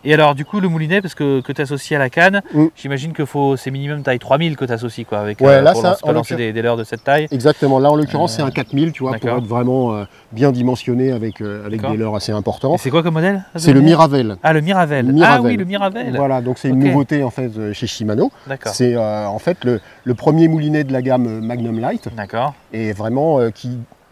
Et alors du coup le moulinet, parce que tu associes à la canne, j'imagine que c'est minimum taille 3000 que tu associes quoi, avec, là, pour lancer des leurres de cette taille. Exactement, là en l'occurrence c'est un 4000, tu vois, pour être vraiment bien dimensionné avec des leurres assez importants. Et c'est quoi comme modèle? C'est le Miravel. Ah, le Miravel. Ah oui, le Miravel. Voilà, donc c'est une nouveauté en fait chez Shimano. C'est en fait le premier moulinet de la gamme Magnum Light. D'accord. Et vraiment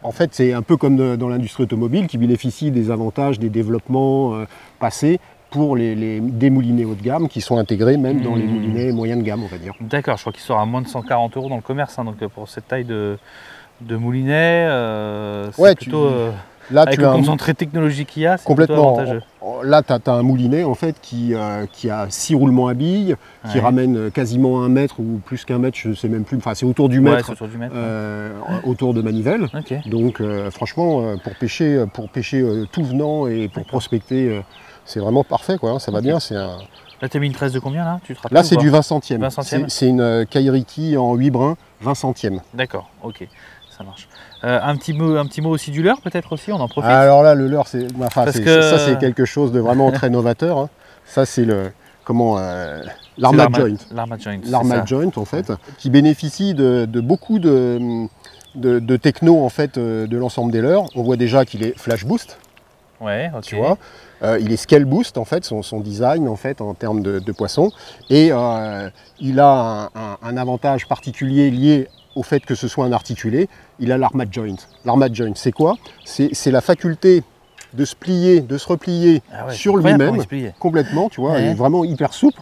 en fait, c'est un peu comme dans l'industrie automobile qui bénéficie des avantages des développements passés pour des moulinets haut de gamme qui sont intégrés même dans les moulinets moyens de gamme, on va dire. D'accord, je crois qu'il sort à moins de 140 € dans le commerce, donc pour cette taille de moulinet, c'est plutôt... Là, avec le concentré technologique qu'il y a, c'est complètement avantageux. Là, tu as un moulinet en fait, qui a 6 roulements à billes, qui ramène quasiment 1 mètre ou plus qu'1 mètre, je ne sais même plus, enfin c'est autour du mètre, autour de manivelle. Donc franchement, pour pêcher tout venant et pour prospecter, c'est vraiment parfait, quoi, ça va bien. Là, tu as mis une tresse de combien là? Là, c'est du 20 centièmes. C'est une Kairiki en 8 brins, 20 centièmes. D'accord, ok, ça marche. Un petit mot aussi du leurre peut-être aussi, on en profite. Alors là, le leurre, ça c'est quelque chose de vraiment très novateur. Ça c'est l'Armat Joint. L'Armat Joint en fait, qui bénéficie de beaucoup de techno en fait de l'ensemble des leurres. On voit déjà qu'il est flash boost. Ouais, ok. Tu vois, il est scale boost en fait, son design en fait en termes de poisson. Et il a un avantage particulier lié au fait que ce soit un articulé, il a l'Armat Joint. L'Armat Joint, c'est quoi? C'est la faculté de se plier, de se replier sur lui-même, complètement, tu vois, il est vraiment hyper souple,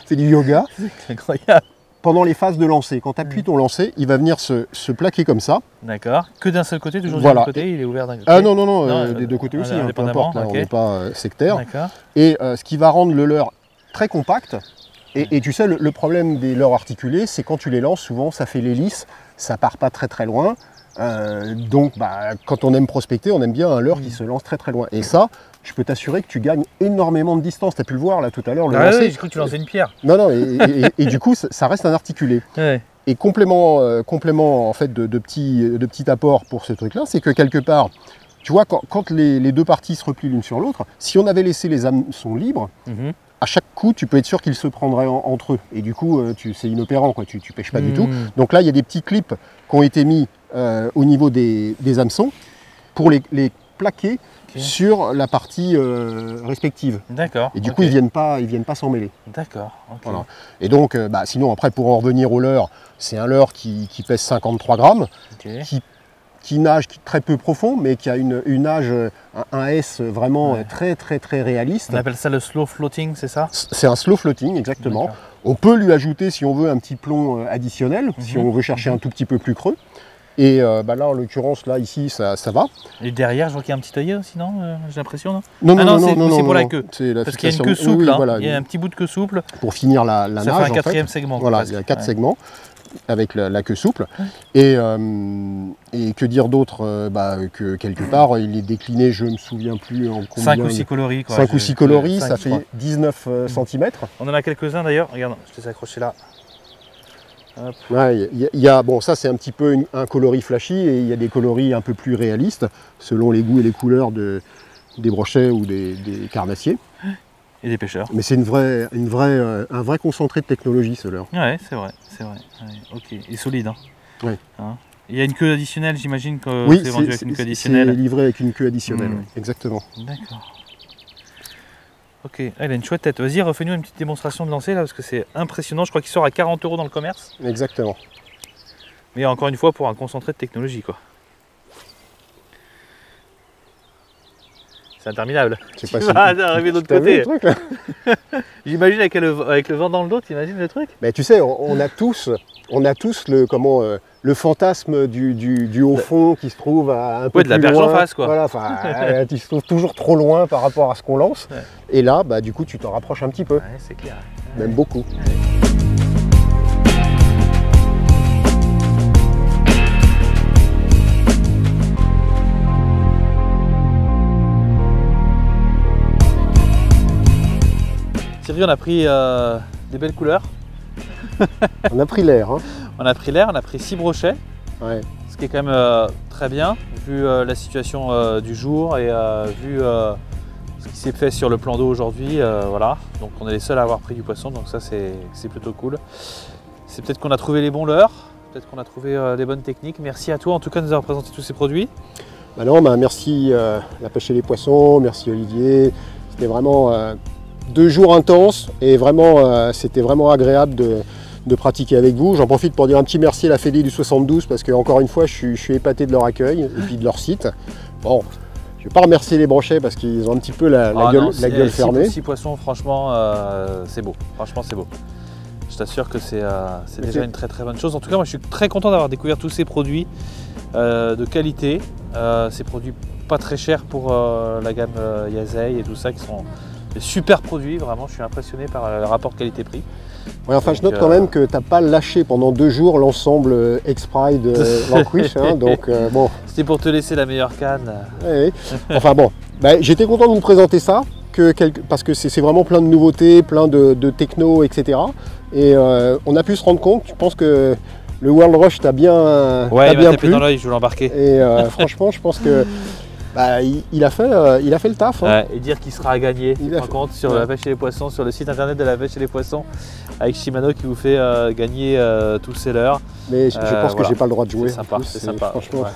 c'est du yoga. C'est incroyable. Pendant les phases de lancer, quand tu appuies ton lancer, il va venir se plaquer comme ça. D'accord. Que d'un seul côté, toujours du même côté, il est ouvert d'un côté? Ah non, des deux côtés aussi, peu importe, là, on n'est pas sectaire. Et ce qui va rendre le leurre très compact, Et tu sais, le problème des leurres articulés, c'est quand tu les lances, souvent ça fait l'hélice, ça part pas très très loin. Donc quand on aime prospecter, on aime bien un leurre qui se lance très très loin. Et ça, je peux t'assurer que tu gagnes énormément de distance. Tu as pu le voir là tout à l'heure. Oui, j'ai cru que tu lançais une pierre. Non, et du coup, ça reste un articulé. Ouais. Et complément en fait de petits apports pour ce truc-là, c'est que quelque part, tu vois, quand les deux parties se replient l'une sur l'autre, si on avait laissé les hameçons libres, à chaque coup, tu peux être sûr qu'ils se prendraient entre eux. Et du coup, c'est inopérant, quoi. Tu pêches pas du tout. Donc là, il y a des petits clips qui ont été mis au niveau des hameçons pour les plaquer sur la partie respective. D'accord. Et du coup, ils viennent pas s'en mêler. D'accord. Okay. Voilà. Et donc, sinon, après, pour en revenir au leurre, c'est un leurre qui pèse 53 grammes, qui nage très peu profond, mais qui a une nage, un S vraiment très très très réaliste. On appelle ça le slow floating, c'est ça? C'est un slow floating, exactement. On peut lui ajouter, si on veut, un petit plomb additionnel, si on veut chercher un tout petit peu plus creux. Et là, en l'occurrence, là, ici, ça va. Et derrière, je vois qu'il y a un petit œillet aussi, non? J'ai l'impression, non? Non, c'est pour la queue. Parce qu'il y a une queue souple, oui, hein. Voilà, il y a un petit bout de queue souple. Pour finir la nage, ça fait un quatrième segment. Voilà, il y a 4 segments avec la queue souple. Et que dire d'autre? Que quelque part, il est décliné, je ne me souviens plus en combien. 5 ou 6 coloris. 5 ou 6 coloris, ça fait 19 cm. On en a quelques-uns d'ailleurs. Regarde, je t'ai accroché là. Ouais, bon, ça c'est un petit peu un coloris flashy, et il y a des coloris un peu plus réalistes selon les goûts et les couleurs des brochets ou des carnassiers. Et des pêcheurs. Mais c'est un vrai concentré de technologie, ce leurre. Ouais, c'est vrai. Ouais, ok, et solide. Hein. Ouais. Hein, il y a une queue additionnelle, j'imagine que oui, c'est vendu avec une queue additionnelle. C'est livré avec une queue additionnelle, exactement. D'accord. Ok, il a une chouette tête. Vas-y, refais-nous une petite démonstration de lancer là, parce que c'est impressionnant. Je crois qu'il sort à 40 € dans le commerce. Exactement. Mais encore une fois, pour un concentré de technologie, quoi. C'est interminable. Tu vas arriver de l'autre côté. J'imagine avec le vent dans le dos, tu imagines le truc? Mais tu sais, on a tous le fantasme du haut fond qui se trouve un peu plus loin. De la berge en face, quoi. Voilà, tu se trouves toujours trop loin par rapport à ce qu'on lance. Ouais. Et là, du coup, tu t'en rapproches un petit peu. Ouais, c'est clair. Même beaucoup. Thierry, on a pris des belles couleurs. On a pris l'air. Hein. On a pris l'air, on a pris 6 brochets. Ouais. Ce qui est quand même très bien, vu la situation du jour et vu ce qui s'est fait sur le plan d'eau aujourd'hui. Voilà. Donc on est les seuls à avoir pris du poisson, donc ça c'est plutôt cool. C'est peut-être qu'on a trouvé les bons leurres, peut-être qu'on a trouvé les bonnes techniques. Merci à toi en tout cas de nous avoir présenté tous ces produits. Merci La Pêche et les Poissons, merci Olivier. C'était vraiment 2 jours intenses et vraiment c'était vraiment agréable de pratiquer avec vous. J'en profite pour dire un petit merci à la Fédé du 72 parce que encore une fois je suis épaté de leur accueil et puis de leur site. Bon, je ne vais pas remercier les brochets parce qu'ils ont un petit peu la gueule fermée. 6 poissons, franchement c'est beau. Franchement c'est beau. Je t'assure que c'est déjà une très très bonne chose. En tout cas, moi je suis très content d'avoir découvert tous ces produits de qualité. Ces produits pas très chers pour la gamme Yazei et tout ça, qui sont des super produits. Vraiment, je suis impressionné par le rapport qualité-prix. Ouais, enfin, je note quand même que tu n'as pas lâché pendant 2 jours l'ensemble X-Pride Vanquish. Hein, donc, bon. C'était pour te laisser la meilleure canne. Oui. Enfin bon, j'étais content de vous présenter ça, parce que c'est vraiment plein de nouveautés, plein de techno, etc. Et on a pu se rendre compte, je pense que le World Rush t'a bien plu. Dans l'œil, je voulais l'embarquer. Et franchement, je pense que il a fait le taf. Hein. Ouais, et dire qu'il sera à gagner, par contre, sur La Pêche et les Poissons, sur le site internet de La Pêche et les Poissons, avec Shimano qui vous fait gagner tous ces leurres. Mais je pense que j'ai pas le droit de jouer. C'est sympa, c'est sympa. Franchement. Ouais.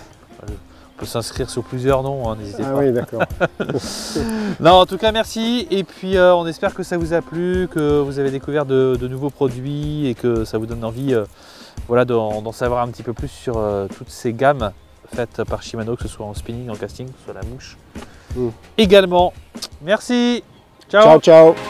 On peut s'inscrire sur plusieurs noms, hein, n'hésitez pas. Ah oui, d'accord. Non, en tout cas, merci. Et puis, on espère que ça vous a plu, que vous avez découvert de nouveaux produits et que ça vous donne envie d'en savoir un petit peu plus sur toutes ces gammes faites par Shimano, que ce soit en spinning, en casting, que ce soit la mouche. Également. Merci. Ciao. Ciao, ciao.